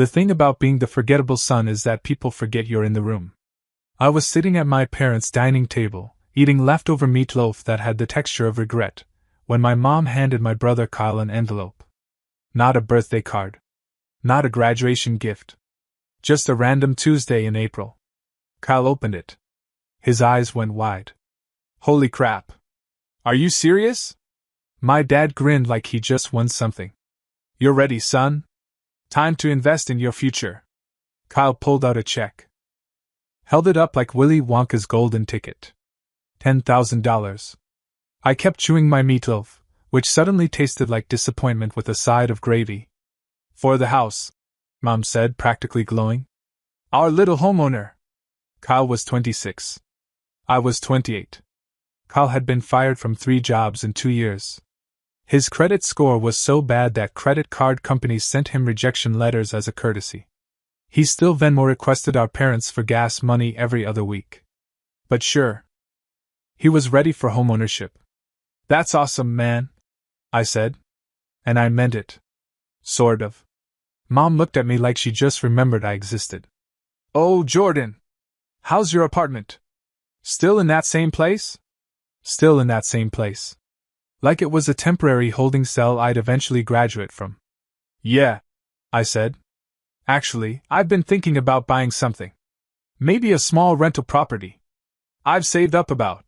The thing about being the forgettable son is that people forget you're in the room. I was sitting at my parents' dining table, eating leftover meatloaf that had the texture of regret, when my mom handed my brother Kyle an envelope. Not a birthday card. Not a graduation gift. Just a random Tuesday in April. Kyle opened it. His eyes went wide. Holy crap. Are you serious? My dad grinned like he just won something. You're ready, son? Time to invest in your future. Kyle pulled out a check. Held it up like Willy Wonka's golden ticket. $10,000. I kept chewing my meatloaf, which suddenly tasted like disappointment with a side of gravy. For the house, Mom said, practically glowing. Our little homeowner. Kyle was 26. I was 28. Kyle had been fired from 3 jobs in 2 years. His credit score was so bad that credit card companies sent him rejection letters as a courtesy. He still Venmo requested our parents for gas money every other week. But sure. He was ready for homeownership. That's awesome, man, I said. And I meant it. Sort of. Mom looked at me like she just remembered I existed. Oh, Jordan! How's your apartment? Still in that same place? Still in that same place. Like it was a temporary holding cell I'd eventually graduate from. Yeah, I said. Actually, I've been thinking about buying something. Maybe a small rental property. I've saved up about.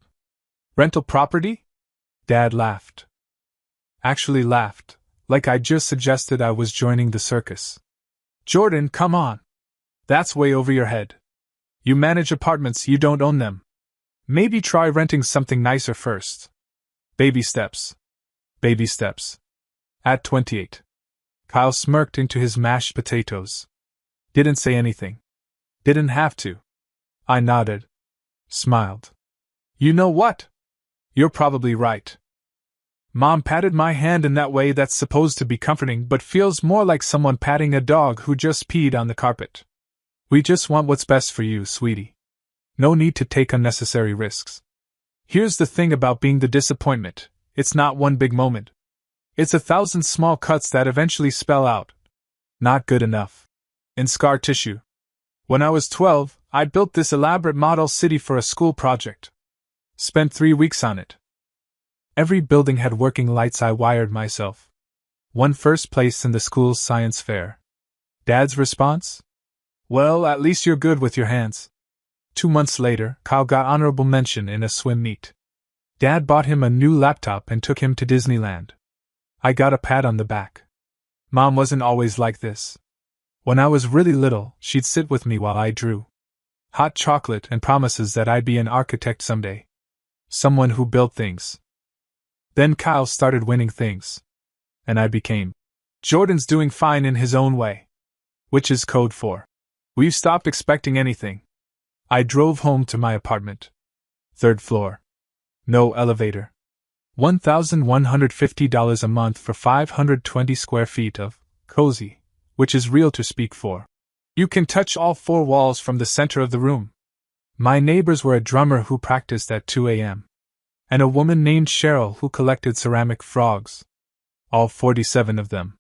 Rental property? Dad laughed. Actually laughed, like I just suggested I was joining the circus. Jordan, come on. That's way over your head. You manage apartments, you don't own them. Maybe try renting something nicer first. Baby steps. Baby steps. At 28. Kyle smirked into his mashed potatoes. Didn't say anything. Didn't have to. I nodded. Smiled. You know what? You're probably right. Mom patted my hand in that way that's supposed to be comforting but feels more like someone patting a dog who just peed on the carpet. We just want what's best for you, sweetie. No need to take unnecessary risks. Here's the thing about being the disappointment. It's not one big moment. It's 1,000 small cuts that eventually spell out. Not good enough. In scar tissue. When I was 12, I built this elaborate model city for a school project. Spent 3 weeks on it. Every building had working lights. I wired myself. Won first place in the school's science fair. Dad's response? Well, at least you're good with your hands. 2 months later, Kyle got honorable mention in a swim meet. Dad bought him a new laptop and took him to Disneyland. I got a pat on the back. Mom wasn't always like this. When I was really little, she'd sit with me while I drew. Hot chocolate and promises that I'd be an architect someday. Someone who built things. Then Kyle started winning things. And I became. Jordan's doing fine in his own way. Which is code for. We've stopped expecting anything. I drove home to my apartment. 3rd floor. No elevator. $1,150 a month for 520 square feet of cozy, which is real to speak for. You can touch all 4 walls from the center of the room. My neighbors were a drummer who practiced at 2 a.m. and a woman named Cheryl who collected ceramic frogs. All 47 of them.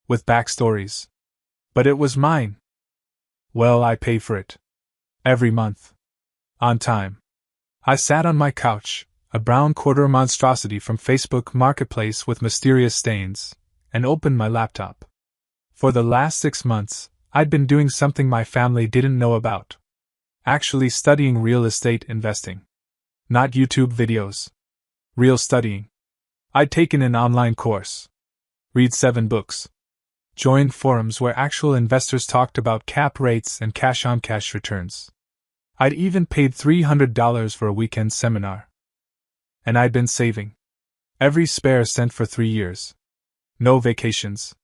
With backstories. But it was mine. Well, I pay for it. Every month. On time. I sat on my couch, a brown quarter monstrosity from Facebook Marketplace with mysterious stains, and opened my laptop. For the last 6 months, I'd been doing something my family didn't know about. Actually studying real estate investing. Not YouTube videos. Real studying. I'd taken an online course. Read 7 books. Joined forums where actual investors talked about cap rates and cash-on-cash returns. I'd even paid $300 for a weekend seminar. And I'd been saving. Every spare cent for 3 years. No vacations.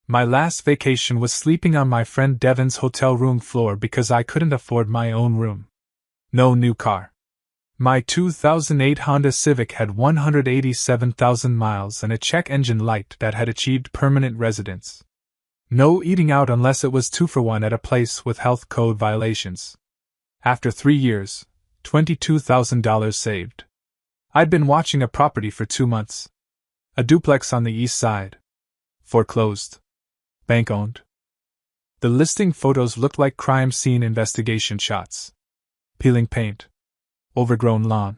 My last vacation was sleeping on my friend Devin's hotel room floor because I couldn't afford my own room. No new car. My 2008 Honda Civic had 187,000 miles and a check engine light that had achieved permanent residence. No eating out unless it was 2 for 1 at a place with health code violations. After 3 years, $22,000 saved. I'd been watching a property for 2 months. A duplex on the east side. Foreclosed. Bank owned. The listing photos looked like crime scene investigation shots. Peeling paint. Overgrown lawn.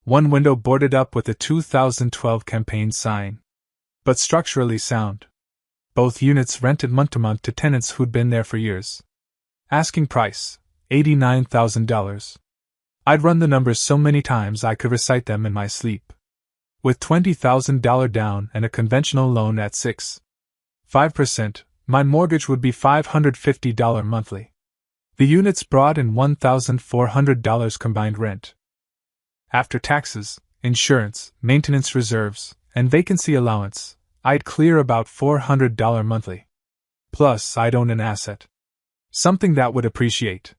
One window boarded up with a 2012 campaign sign. But structurally sound. Both units rented month to month to tenants who'd been there for years. Asking price, $89,000. I'd run the numbers so many times I could recite them in my sleep. With $20,000 down and a conventional loan at 6.5%, my mortgage would be $550 monthly. The units brought in $1,400 combined rent. After taxes, insurance, maintenance reserves, and vacancy allowance, I'd clear about $400 monthly. Plus, I'd own an asset. Something that would appreciate.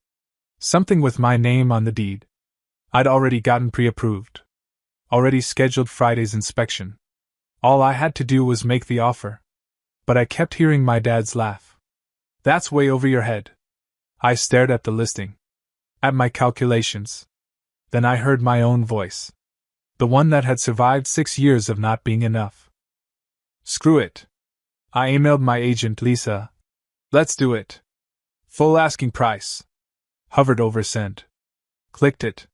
Something with my name on the deed. I'd already gotten pre-approved. Already scheduled Friday's inspection. All I had to do was make the offer. But I kept hearing my dad's laugh. That's way over your head. I stared at the listing. At my calculations. Then I heard my own voice. The one that had survived 6 years of not being enough. Screw it. I emailed my agent Lisa. Let's do it. Full asking price. Hovered over send. Clicked it.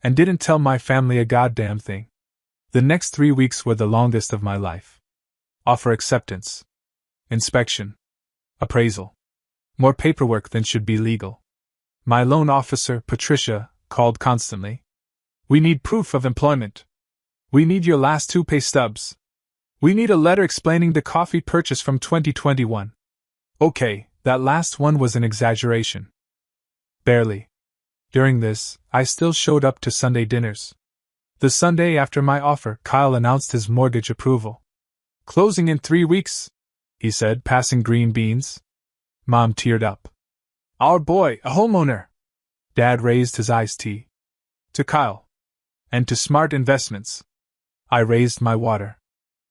And didn't tell my family a goddamn thing. The next 3 weeks were the longest of my life. Offer acceptance. Inspection. Appraisal. More paperwork than should be legal. My loan officer, Patricia, called constantly. We need proof of employment. We need your last 2 pay stubs. We need a letter explaining the coffee purchase from 2021. Okay, that last one was an exaggeration. Barely. During this, I still showed up to Sunday dinners. The Sunday after my offer, Kyle announced his mortgage approval. Closing in 3 weeks, he said, passing green beans. Mom teared up. Our boy, a homeowner. Dad raised his iced tea. To Kyle. And to smart investments. I raised my water.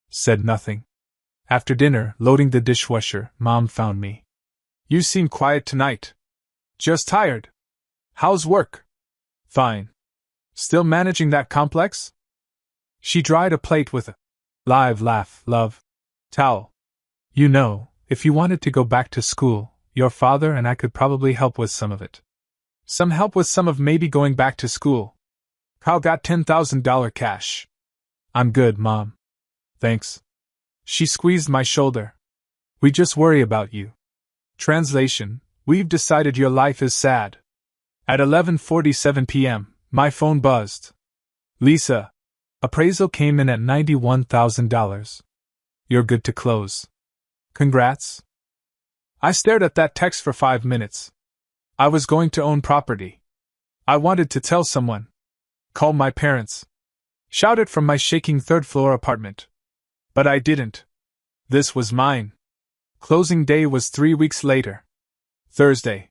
Said nothing. After dinner, loading the dishwasher, Mom found me. You seem quiet tonight. Just tired. How's work? Fine. Still managing that complex? She dried a plate with a live laugh, love. Towel. You know, if you wanted to go back to school, your father and I could probably help with some of it. Some help with some of maybe going back to school. Kyle got $10,000 cash. I'm good, Mom. Thanks. She squeezed my shoulder. We just worry about you. Translation, we've decided your life is sad. At 11:47 p.m., my phone buzzed. Lisa. Appraisal came in at $91,000. You're good to close. Congrats. I stared at that text for 5 minutes. I was going to own property. I wanted to tell someone. Call my parents. Shout it from my shaking third-floor apartment. But I didn't. This was mine. Closing day was 3 weeks later. Thursday.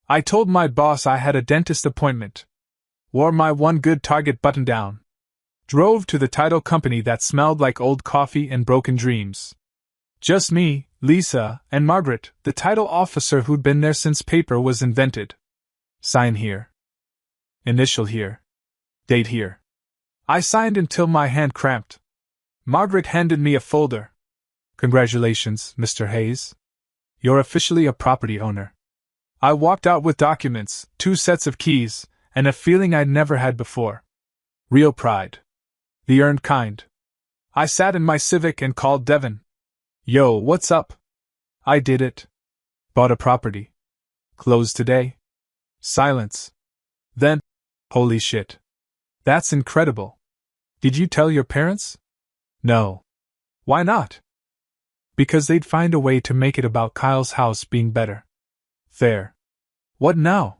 I told my boss I had a dentist appointment. Wore my one good Target button-down. Drove to the title company that smelled like old coffee and broken dreams. Just me, Lisa, and Margaret, the title officer who'd been there since paper was invented. Sign here. Initial here. Date here. I signed until my hand cramped. Margaret handed me a folder. Congratulations, Mr. Hayes. You're officially a property owner. I walked out with documents, 2 sets of keys, and a feeling I'd never had before. Real pride. The earned kind. I sat in my Civic and called Devin. Yo, what's up? I did it. Bought a property. Closed today. Silence. Then, holy shit. That's incredible. Did you tell your parents? No. Why not? Because they'd find a way to make it about Kyle's house being better. Fair. What now?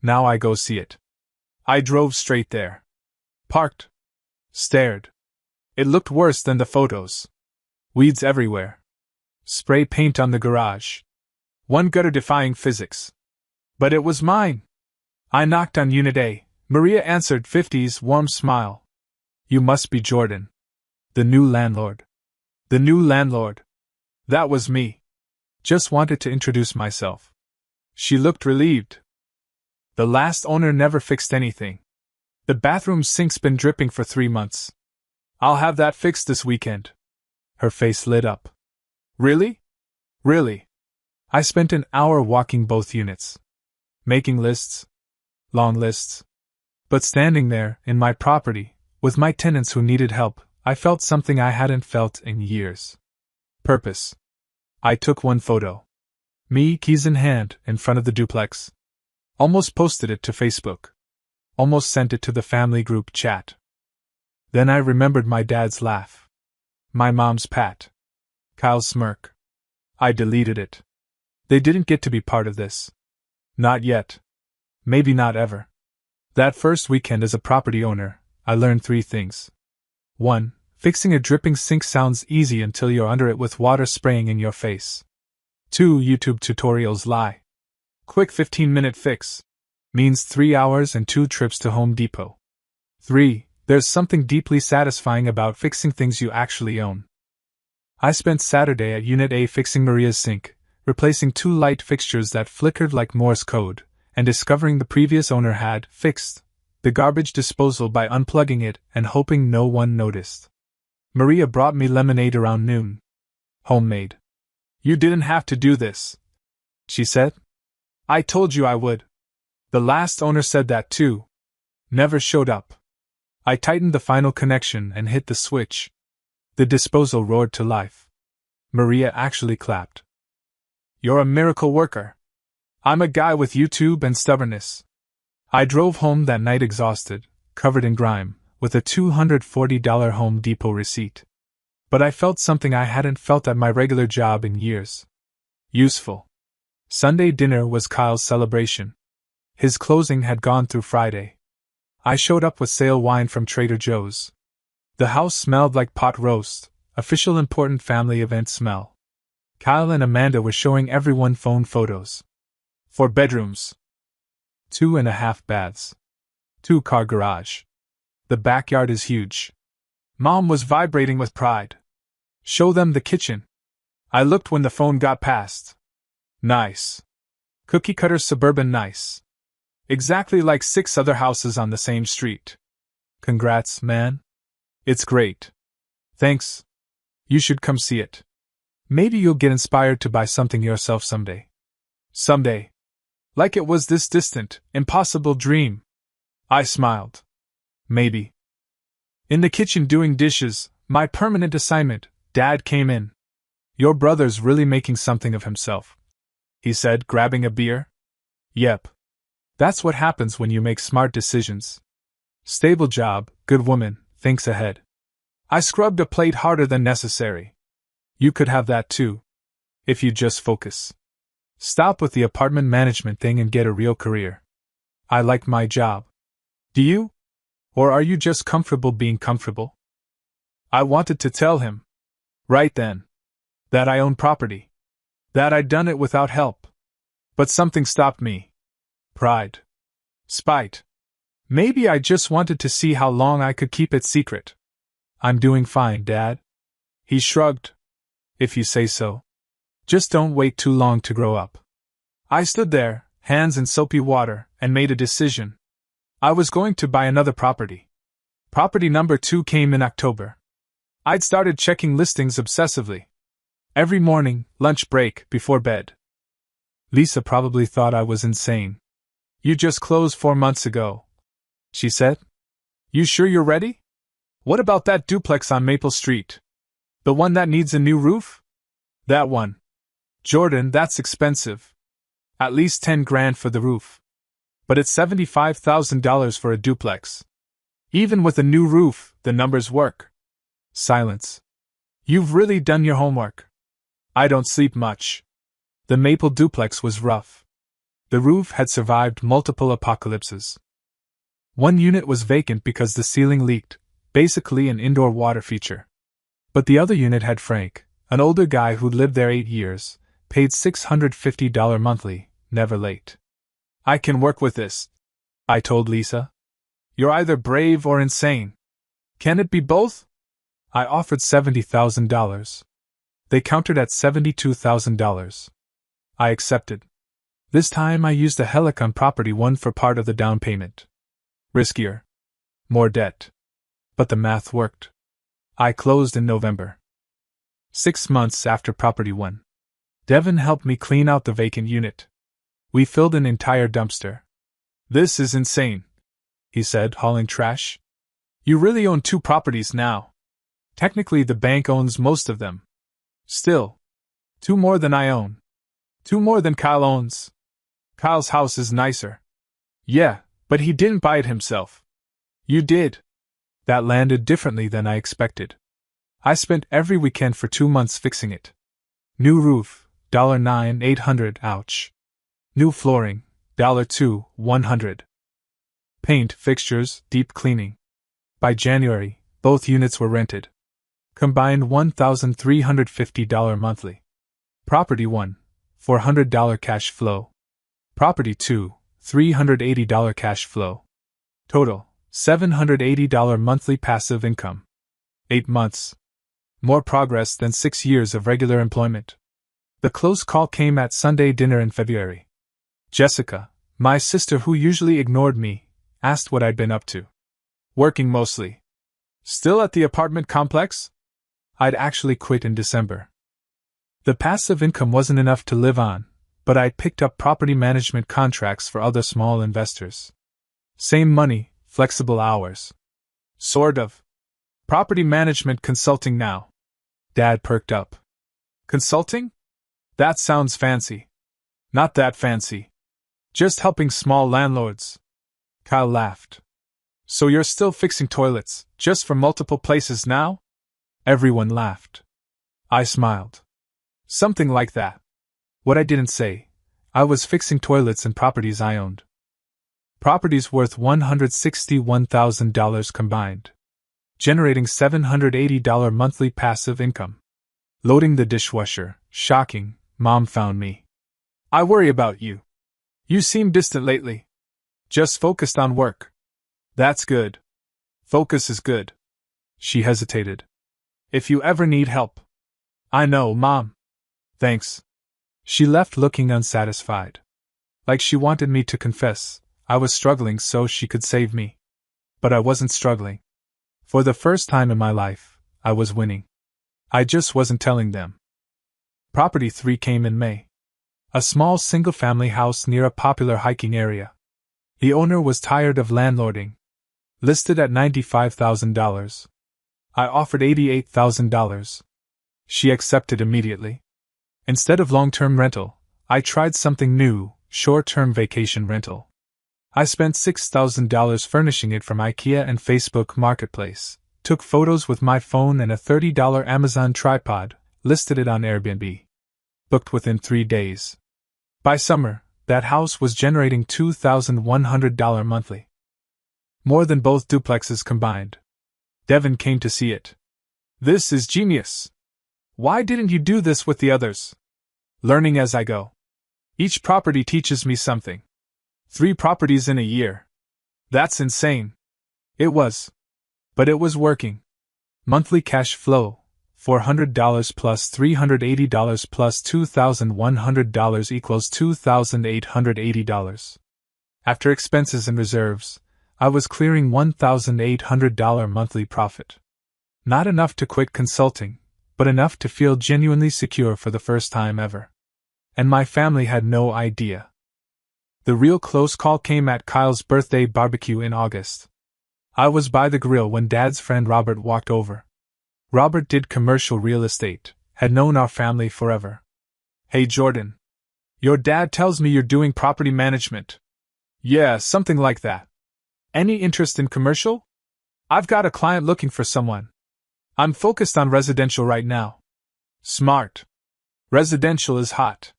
Now I go see it. I drove straight there. Parked. Stared. It looked worse than the photos. Weeds everywhere. Spray paint on the garage. One gutter defying physics. But it was mine. I knocked on Unit A. Maria answered, 50's warm smile. You must be Jordan. The new landlord. The new landlord. That was me. Just wanted to introduce myself. She looked relieved. The last owner never fixed anything. The bathroom sink's been dripping for 3 months. I'll have that fixed this weekend. Her face lit up. Really? Really? I spent an hour walking both units. Making lists. Long lists. But standing there, in my property, with my tenants who needed help, I felt something I hadn't felt in years. Purpose. I took one photo. Me, keys in hand, in front of the duplex. Almost posted it to Facebook. Almost sent it to the family group chat. Then I remembered my dad's laugh. My mom's pat. Kyle's smirk. I deleted it. They didn't get to be part of this. Not yet. Maybe not ever. That first weekend as a property owner, I learned 3 things. 1. Fixing a dripping sink sounds easy until you're under it with water spraying in your face. 2. YouTube tutorials lie. Quick 15-minute fix means 3 hours and 2 trips to Home Depot. 3. There's something deeply satisfying about fixing things you actually own. I spent Saturday at Unit A fixing Maria's sink, replacing 2 light fixtures that flickered like Morse code, and discovering the previous owner had fixed the garbage disposal by unplugging it and hoping no one noticed. Maria brought me lemonade around noon. Homemade. You didn't have to do this, she said. I told you I would. The last owner said that too. Never showed up. I tightened the final connection and hit the switch. The disposal roared to life. Maria actually clapped. You're a miracle worker. I'm a guy with YouTube and stubbornness. I drove home that night exhausted, covered in grime, with a $240 Home Depot receipt. But I felt something I hadn't felt at my regular job in years. Useful. Sunday dinner was Kyle's celebration. His closing had gone through Friday. I showed up with sale wine from Trader Joe's. The house smelled like pot roast, official important family event smell. Kyle and Amanda were showing everyone phone photos. 4 bedrooms. 2.5 baths. 2-car garage. The backyard is huge. Mom was vibrating with pride. Show them the kitchen. I looked when the phone got passed. Nice. Cookie cutter suburban nice. Exactly like 6 other houses on the same street. Congrats, man. It's great. Thanks. You should come see it. Maybe you'll get inspired to buy something yourself someday. Someday. Like it was this distant, impossible dream. I smiled. Maybe. In the kitchen doing dishes, my permanent assignment, Dad came in. Your brother's really making something of himself, he said, grabbing a beer. Yep. That's what happens when you make smart decisions. Stable job, good woman, thinks ahead. I scrubbed a plate harder than necessary. You could have that too. If you just focus. Stop with the apartment management thing and get a real career. I like my job. Do you? Or are you just comfortable being comfortable? I wanted to tell him. Right then. That I own property. That I'd done it without help. But something stopped me. Pride. Spite. Maybe I just wanted to see how long I could keep it secret. I'm doing fine, Dad. He shrugged. If you say so. Just don't wait too long to grow up. I stood there, hands in soapy water, and made a decision. I was going to buy another property. Property number 2 came in October. I'd started checking listings obsessively. Every morning, lunch break, before bed. Lisa probably thought I was insane. You just closed 4 months ago, she said. You sure you're ready? What about that duplex on Maple Street? The one that needs a new roof? That one. Jordan, that's expensive. At least $10,000 for the roof. But it's $75,000 for a duplex. Even with a new roof, the numbers work. Silence. You've really done your homework. I don't sleep much. The Maple duplex was rough. The roof had survived multiple apocalypses. One unit was vacant because the ceiling leaked, basically an indoor water feature. But the other unit had Frank, an older guy who'd lived there 8 years, paid $650 monthly, never late. I can work with this, I told Lisa. You're either brave or insane. Can it be both? I offered $70,000. They countered at $72,000. I accepted. This time I used a HELOC on property 1 for part of the down payment. Riskier. More debt. But the math worked. I closed in November. 6 months after property 1. Devin helped me clean out the vacant unit. We filled an entire dumpster. "This is insane," he said, hauling trash. "You really own 2 properties now. Technically, the bank owns most of them. Still, 2 more than I own. 2 more than Kyle owns. Kyle's house is nicer." "Yeah, but he didn't buy it himself." "You did." That landed differently than I expected. I spent every weekend for 2 months fixing it. New roof, $9,800, ouch. New flooring, $2,100. Paint, fixtures, deep cleaning. By January, both units were rented. Combined $1,350 monthly. Property 1, $400 cash flow. Property 2, $380 cash flow. Total, $780 monthly passive income. 8 months. More progress than 6 years of regular employment. The close call came at Sunday dinner in February. Jessica, my sister who usually ignored me, asked what I'd been up to. "Working mostly." "Still at the apartment complex?" I'd actually quit in December. The passive income wasn't enough to live on, but I'd picked up property management contracts for other small investors. Same money, flexible hours. Sort of. Property management consulting now. Dad perked up. "Consulting? That sounds fancy." "Not that fancy. Just helping small landlords." Kyle laughed. "So you're still fixing toilets, just for multiple places now?" Everyone laughed. I smiled. "Something like that." What I didn't say, I was fixing toilets in properties I owned. Properties worth $161,000 combined. Generating $780 monthly passive income. Loading the dishwasher, shocking, Mom found me. "I worry about you. You seem distant lately." "Just focused on work." "That's good. Focus is good." She hesitated. "If you ever need help." "I know, Mom." "Thanks." She left looking unsatisfied. Like she wanted me to confess I was struggling so she could save me. But I wasn't struggling. For the first time in my life, I was winning. I just wasn't telling them. Property 3 came in May. A small single-family house near a popular hiking area. The owner was tired of landlording. Listed at $95,000. I offered $88,000. She accepted immediately. Instead of long-term rental, I tried something new, short-term vacation rental. I spent $6,000 furnishing it from AITA and Facebook Marketplace, took photos with my phone and a $30 Amazon tripod, listed it on Airbnb. Booked within 3 days. By summer, that house was generating $2,100 monthly. More than both duplexes combined. Devin came to see it. "This is genius. Why didn't you do this with the others?" "Learning as I go. Each property teaches me something. 3 properties in a year. That's insane." It was. But it was working. Monthly cash flow, $400 plus $380 plus $2,100 equals $2,880. After expenses and reserves, I was clearing $1,800 monthly profit. Not enough to quit consulting, but enough to feel genuinely secure for the first time ever. And my family had no idea. The real close call came at Kyle's birthday barbecue in August. I was by the grill when Dad's friend Robert walked over. Robert did commercial real estate, had known our family forever. "Hey Jordan. Your dad tells me you're doing property management." "Yeah, something like that." "Any interest in commercial?" "I've got a client looking for someone. I'm focused on residential right now." "Smart. Residential is hot.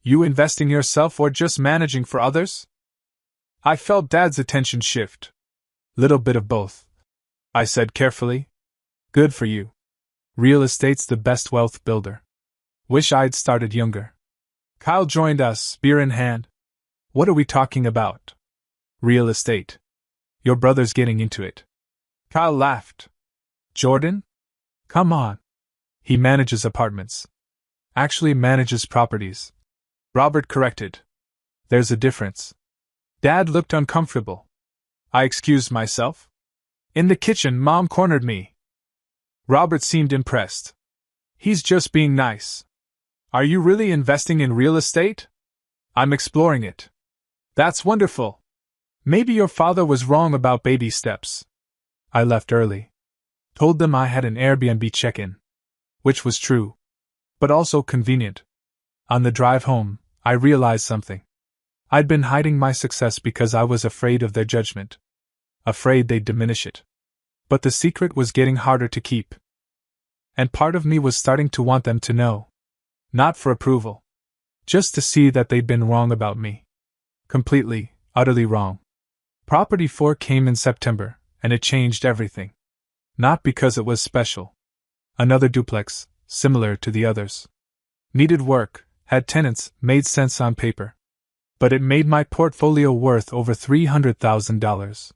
You investing yourself or just managing for others?" I felt Dad's attention shift. "Little bit of both," I said carefully. "Good for you. Real estate's the best wealth builder. Wish I'd started younger." Kyle joined us, beer in hand. "What are we talking about?" "Real estate. Your brother's getting into it." Kyle laughed. "Jordan? Come on. He manages apartments. Actually manages properties." Robert corrected. "There's a difference." Dad looked uncomfortable. I excused myself. "In the kitchen, Mom cornered me." Robert seemed impressed. "He's just being nice." Are you really investing in real estate? I'm exploring it. That's wonderful. Maybe your father was wrong about baby steps. I left early. Told them I had an Airbnb check-in. Which was true. But also convenient. On the drive home, I realized something. I'd been hiding my success because I was afraid of their judgment. Afraid they'd diminish it. But the secret was getting harder to keep. And part of me was starting to want them to know. Not for approval. Just to see that they'd been wrong about me. Completely, utterly wrong. Property 4 came in September, and it changed everything. Not because it was special. Another duplex, similar to the others. Needed work, had tenants, made sense on paper. But it made my portfolio worth over $300,000.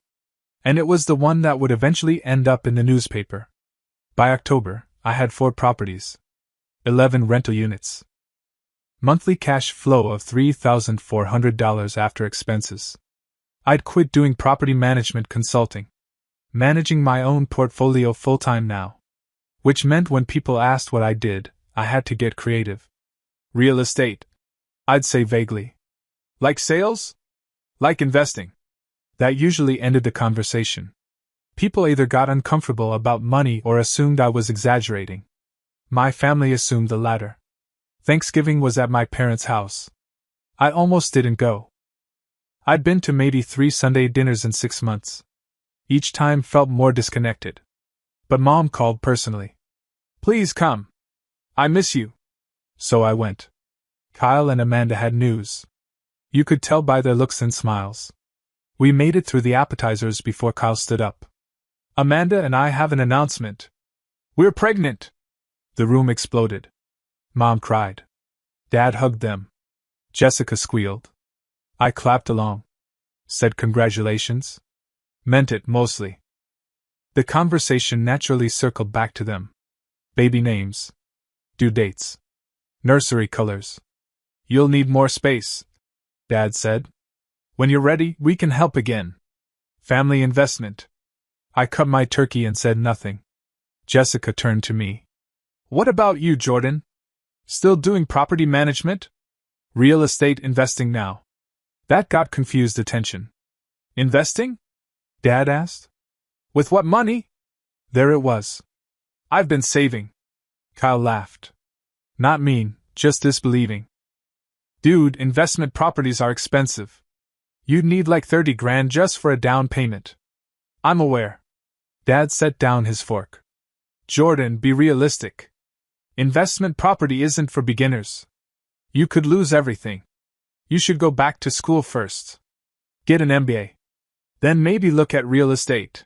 And it was the one that would eventually end up in the newspaper. By October, I had 4 properties. 11 rental units. Monthly cash flow of $3,400 after expenses. I'd quit doing property management consulting. Managing my own portfolio full-time now. Which meant when people asked what I did, I had to get creative. Real estate. I'd say vaguely. Like sales? Like investing. That usually ended the conversation. People either got uncomfortable about money or assumed I was exaggerating. My family assumed the latter. Thanksgiving was at my parents' house. I almost didn't go. I'd been to maybe 3 Sunday dinners in 6 months. Each time felt more disconnected. But Mom called personally. Please come. I miss you. So I went. Kyle and Amanda had news. You could tell by their looks and smiles. We made it through the appetizers before Kyle stood up. Amanda and I have an announcement. We're pregnant. The room exploded. Mom cried. Dad hugged them. Jessica squealed. I clapped along. Said congratulations. Meant it mostly. The conversation naturally circled back to them. Baby names. Due dates. Nursery colors. You'll need more space, Dad said. When you're ready, we can help again. Family investment. I cut my turkey and said nothing. Jessica turned to me. What about you, Jordan? Still doing property management? Real estate investing now. That got confused attention. Investing? Dad asked. With what money? There it was. I've been saving. Kyle laughed. Not mean, just disbelieving. Dude, investment properties are expensive. You'd need like 30 grand just for a down payment. I'm aware. Dad set down his fork. Jordan, be realistic. Investment property isn't for beginners. You could lose everything. You should go back to school first. Get an MBA. Then maybe look at real estate.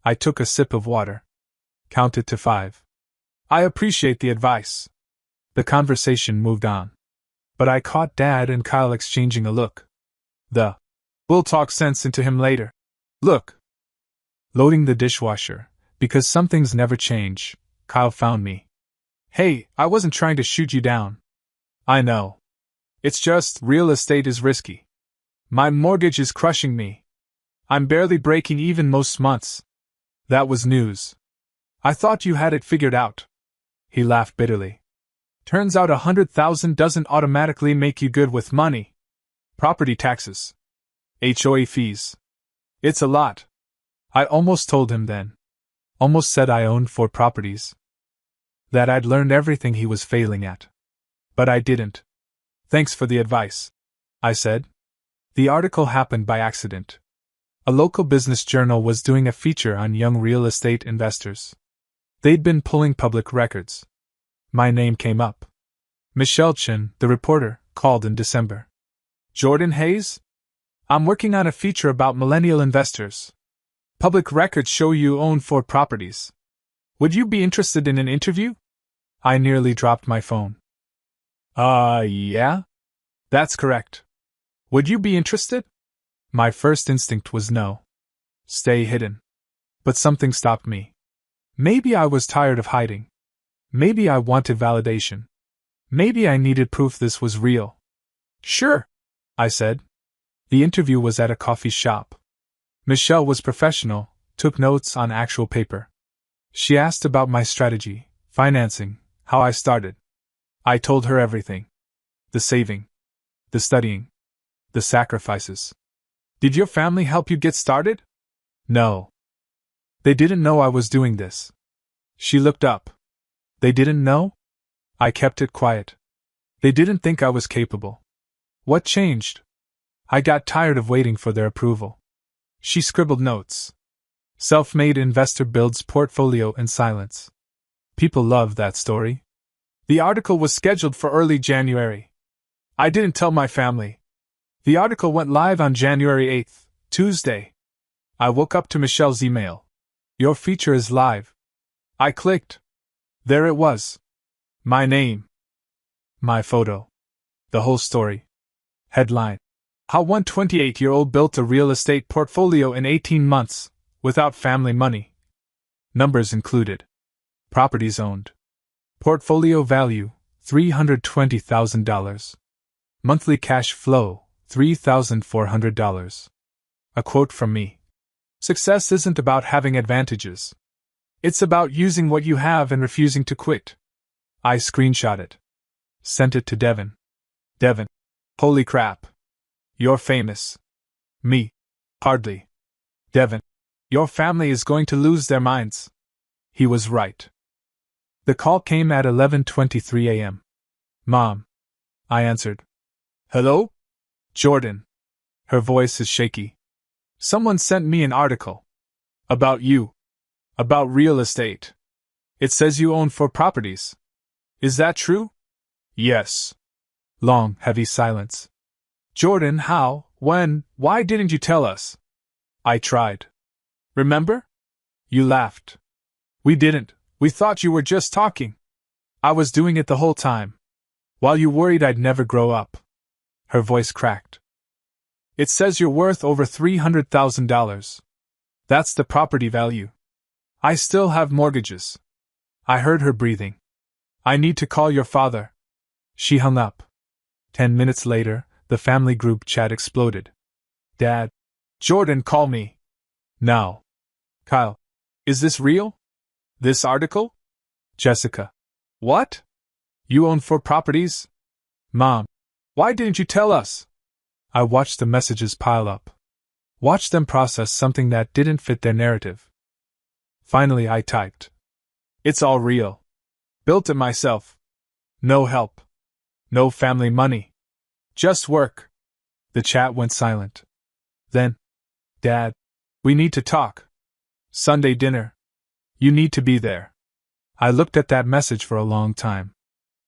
I took a sip of water. Counted to 5. I appreciate the advice. The conversation moved on. But I caught Dad and Kyle exchanging a look. We'll talk sense into him later. Look. Loading the dishwasher, because some things never change, Kyle found me. Hey, I wasn't trying to shoot you down. I know. It's just, real estate is risky. My mortgage is crushing me. I'm barely breaking even most months. That was news. I thought you had it figured out. He laughed bitterly. Turns out 100,000 doesn't automatically make you good with money. Property taxes. HOA fees. It's a lot. I almost told him then. Almost said I owned 4 properties. That I'd learned everything he was failing at. But I didn't. Thanks for the advice, I said. The article happened by accident. A local business journal was doing a feature on young real estate investors. They'd been pulling public records. My name came up. Michelle Chin, the reporter, called in December. Jordan Hayes? I'm working on a feature about millennial investors. Public records show you own 4 properties. Would you be interested in an interview? I nearly dropped my phone. Yeah? That's correct. Would you be interested? My first instinct was no. Stay hidden. But something stopped me. Maybe I was tired of hiding. Maybe I wanted validation. Maybe I needed proof this was real. Sure, I said. The interview was at a coffee shop. Michelle was professional, took notes on actual paper. She asked about my strategy, financing, how I started. I told her everything. The saving. The studying. The sacrifices. Did your family help you get started? No. They didn't know I was doing this. She looked up. They didn't know? I kept it quiet. They didn't think I was capable. What changed? I got tired of waiting for their approval. She scribbled notes. Self-made investor builds portfolio in silence. People love that story. The article was scheduled for early January. I didn't tell my family. The article went live on January 8th, Tuesday. I woke up to Michelle's email. Your feature is live. I clicked. There it was. My name. My photo. The whole story. Headline. How one 28-year-old built a real estate portfolio in 18 months, without family money. Numbers included. Properties owned. Portfolio value, $320,000. Monthly cash flow, $3,400. A quote from me. Success isn't about having advantages. It's about using what you have and refusing to quit. I screenshot it. Sent it to Devin. Devin. Holy crap. You're famous. Me. Hardly. Devin. Your family is going to lose their minds. He was right. The call came at 11:23 a.m. Mom. I answered. Hello? Jordan. Her voice is shaky. Someone sent me an article. About you. About real estate. It says you own 4 properties. Is that true? Yes. Long, heavy silence. Jordan, how, when, why didn't you tell us? I tried. Remember? You laughed. We didn't. We thought you were just talking. I was doing it the whole time. While you worried I'd never grow up. Her voice cracked. It says you're worth over $300,000. That's the property value. I still have mortgages. I heard her breathing. I need to call your father. She hung up. 10 minutes later, the family group chat exploded. Dad. Jordan, call me. Now. Kyle. Is this real? This article? Jessica. What? You own 4 properties? Mom. Why didn't you tell us? I watched the messages pile up. Watched them process something that didn't fit their narrative. Finally I typed. It's all real. Built it myself. No help. No family money. Just work. The chat went silent. Then, Dad, we need to talk. Sunday dinner. You need to be there. I looked at that message for a long time.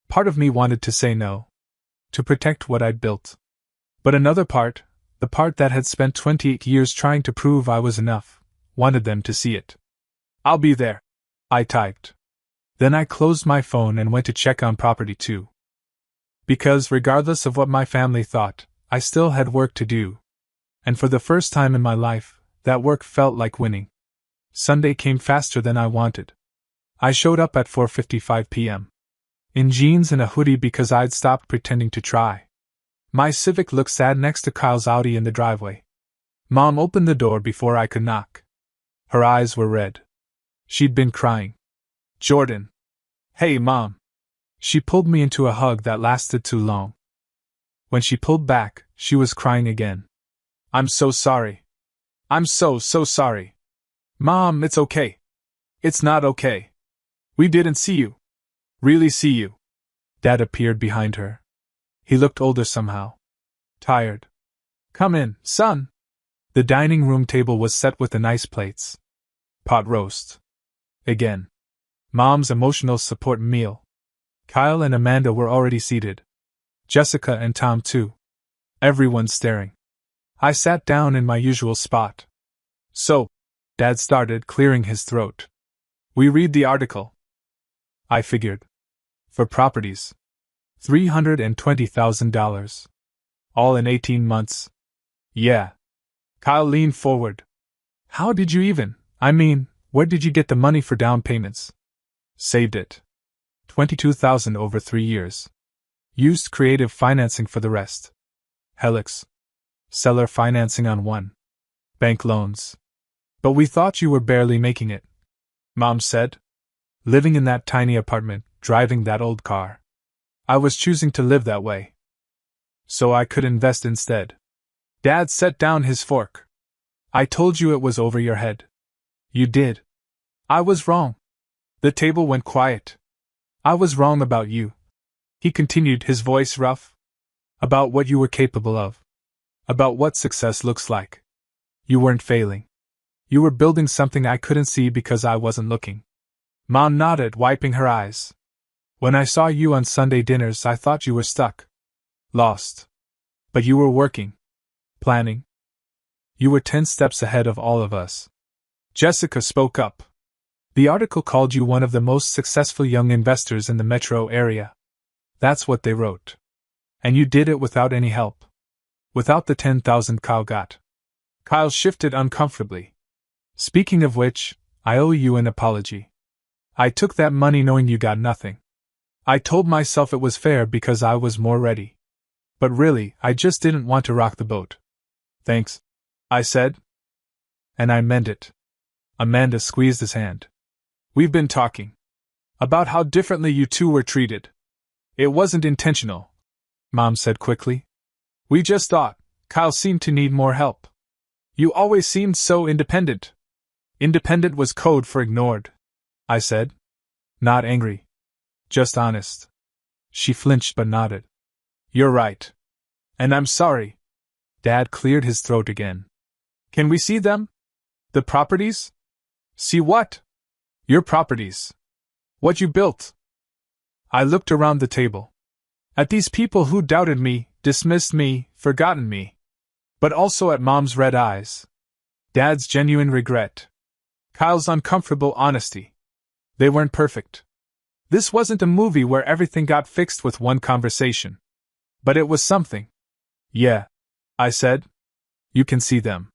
Part of me wanted to say no. To protect what I'd built. But another part, the part that had spent 28 years trying to prove I was enough, wanted them to see it. I'll be there. I typed. Then I closed my phone and went to check on property 2. Because regardless of what my family thought, I still had work to do. And for the first time in my life, that work felt like winning. Sunday came faster than I wanted. I showed up at 4:55 p.m. in jeans and a hoodie because I'd stopped pretending to try. My Civic looked sad next to Kyle's Audi in the driveway. Mom opened the door before I could knock. Her eyes were red. She'd been crying. Jordan. Hey, Mom. She pulled me into a hug that lasted too long. When she pulled back, she was crying again. I'm so sorry. I'm so sorry. Mom, it's okay. It's not okay. We didn't see you. Really see you. Dad appeared behind her. He looked older somehow. Tired. Come in, son. The dining room table was set with the nice plates. Pot roast. Again. Mom's emotional support meal. Kyle and Amanda were already seated. Jessica and Tom too. Everyone staring. I sat down in my usual spot. So, Dad started, clearing his throat. We read the article. I figured. For properties. $320,000. All in 18 months. Yeah. Kyle leaned forward. How did you even, where did you get the money for down payments? Saved it. $22,000 over 3 years. Used creative financing for the rest. Helix. Seller financing on 1. Bank loans. But we thought you were barely making it. Mom said. Living in that tiny apartment, driving that old car. I was choosing to live that way. So I could invest instead. Dad set down his fork. I told you it was over your head. You did. I was wrong. The table went quiet. I was wrong about you. He continued, his voice rough. About what you were capable of. About what success looks like. You weren't failing. You were building something I couldn't see because I wasn't looking. Mom nodded, wiping her eyes. When I saw you on Sunday dinners, I thought you were stuck. Lost. But you were working. Planning. You were 10 steps ahead of all of us. Jessica spoke up. The article called you one of the most successful young investors in the metro area. That's what they wrote. And you did it without any help. Without the 10,000 Kyle got. Kyle shifted uncomfortably. Speaking of which, I owe you an apology. I took that money knowing you got nothing. I told myself it was fair because I was more ready. But really, I just didn't want to rock the boat. Thanks, I said. And I meant it. Amanda squeezed his hand. We've been talking. About how differently you two were treated. It wasn't intentional, Mom said quickly. We just thought Kyle seemed to need more help. You always seemed so independent. Independent was code for ignored, I said. Not angry. Just honest. She flinched but nodded. You're right. And I'm sorry. Dad cleared his throat again. Can we see them? The properties? See what? Your properties. What you built. I looked around the table. At these people who doubted me, dismissed me, forgotten me. But also at Mom's red eyes. Dad's genuine regret. Kyle's uncomfortable honesty. They weren't perfect. This wasn't a movie where everything got fixed with one conversation. But it was something. Yeah, I said. You can see them.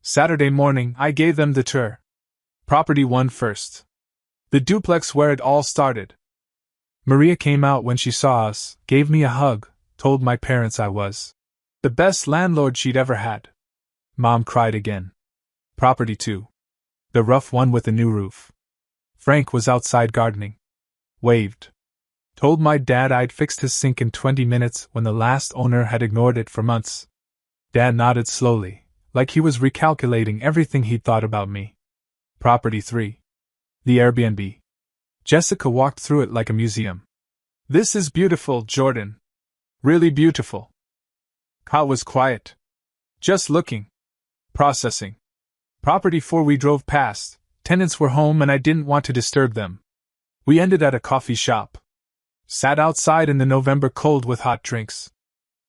Saturday morning, I gave them the tour. Property 1 first. The duplex where it all started. Maria came out when she saw us, gave me a hug, told my parents I was the best landlord she'd ever had. Mom cried again. Property 2. The rough one with the new roof. Frank was outside gardening. Waved. Told my dad I'd fixed his sink in 20 minutes when the last owner had ignored it for months. Dad nodded slowly, like he was recalculating everything he'd thought about me. Property 3. The Airbnb. Jessica walked through it like a museum. This is beautiful, Jordan. Really beautiful. Kyle was quiet. Just looking. Processing. Property 4 we drove past. Tenants were home and I didn't want to disturb them. We ended at a coffee shop. Sat outside in the November cold with hot drinks.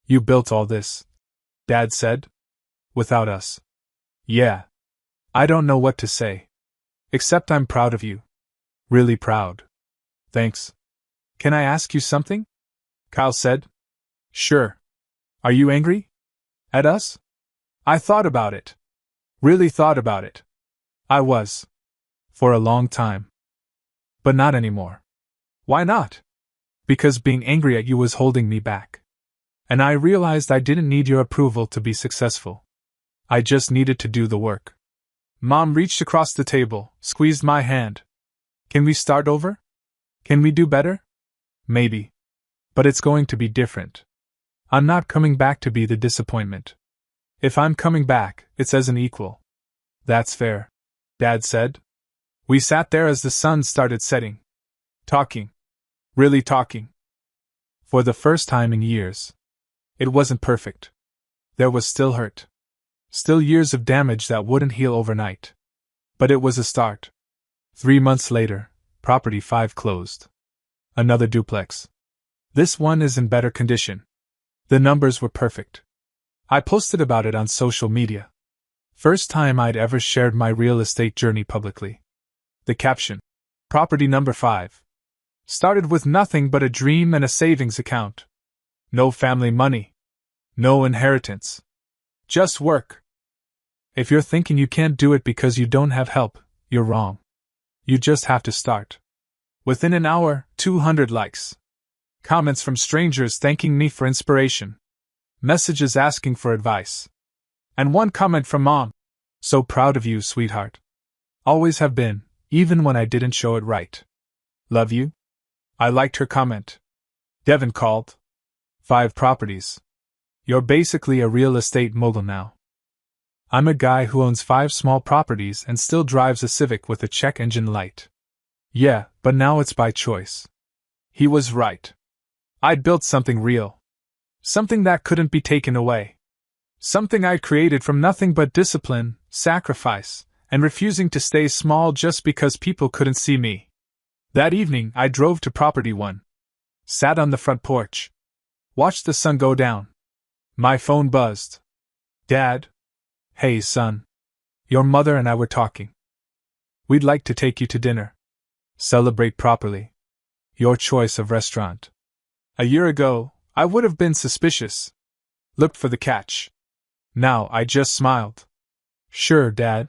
You built all this, Dad said. Without us. Yeah. I don't know what to say. Except I'm proud of you. Really proud. Thanks. Can I ask you something? Kyle said. Sure. Are you angry? At us? I thought about it. Really thought about it. I was. For a long time. But not anymore. Why not? Because being angry at you was holding me back. And I realized I didn't need your approval to be successful. I just needed to do the work. Mom reached across the table, squeezed my hand. Can we start over? Can we do better? Maybe. But it's going to be different. I'm not coming back to be the disappointment. If I'm coming back, it's as an equal. That's fair, Dad said. We sat there as the sun started setting. Talking. Really talking. For the first time in years. It wasn't perfect. There was still hurt. Still years of damage that wouldn't heal overnight. But it was a start. 3 months later, Property 5 closed. Another duplex. This one is in better condition. The numbers were perfect. I posted about it on social media. First time I'd ever shared my real estate journey publicly. The caption. Property number 5. Started with nothing but a dream and a savings account. No family money. No inheritance. Just work. If you're thinking you can't do it because you don't have help, you're wrong. You just have to start. Within an hour, 200 likes. Comments from strangers thanking me for inspiration. Messages asking for advice. And one comment from Mom. So proud of you, sweetheart. Always have been, even when I didn't show it right. Love you? I liked her comment. Devin called. 5 properties. You're basically a real estate mogul now. I'm a guy who owns 5 small properties and still drives a Civic with a check engine light. Yeah, but now it's by choice. He was right. I'd built something real. Something that couldn't be taken away. Something I'd created from nothing but discipline, sacrifice, and refusing to stay small just because people couldn't see me. That evening, I drove to Property 1. Sat on the front porch. Watched the sun go down. My phone buzzed. Dad? Hey, son. Your mother and I were talking. We'd like to take you to dinner. Celebrate properly. Your choice of restaurant. A year ago, I would have been suspicious. Looked for the catch. Now I just smiled. Sure, Dad.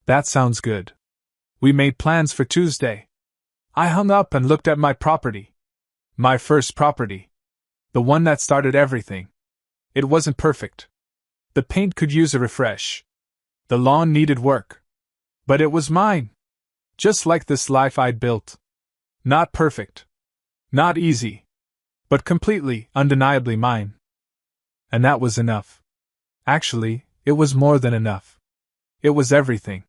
That sounds good. We made plans for Tuesday. I hung up and looked at my property. My first property. The one that started everything. It wasn't perfect. The paint could use a refresh. The lawn needed work. But it was mine. Just like this life I'd built. Not perfect. Not easy. But completely, undeniably mine. And that was enough. Actually, it was more than enough. It was everything.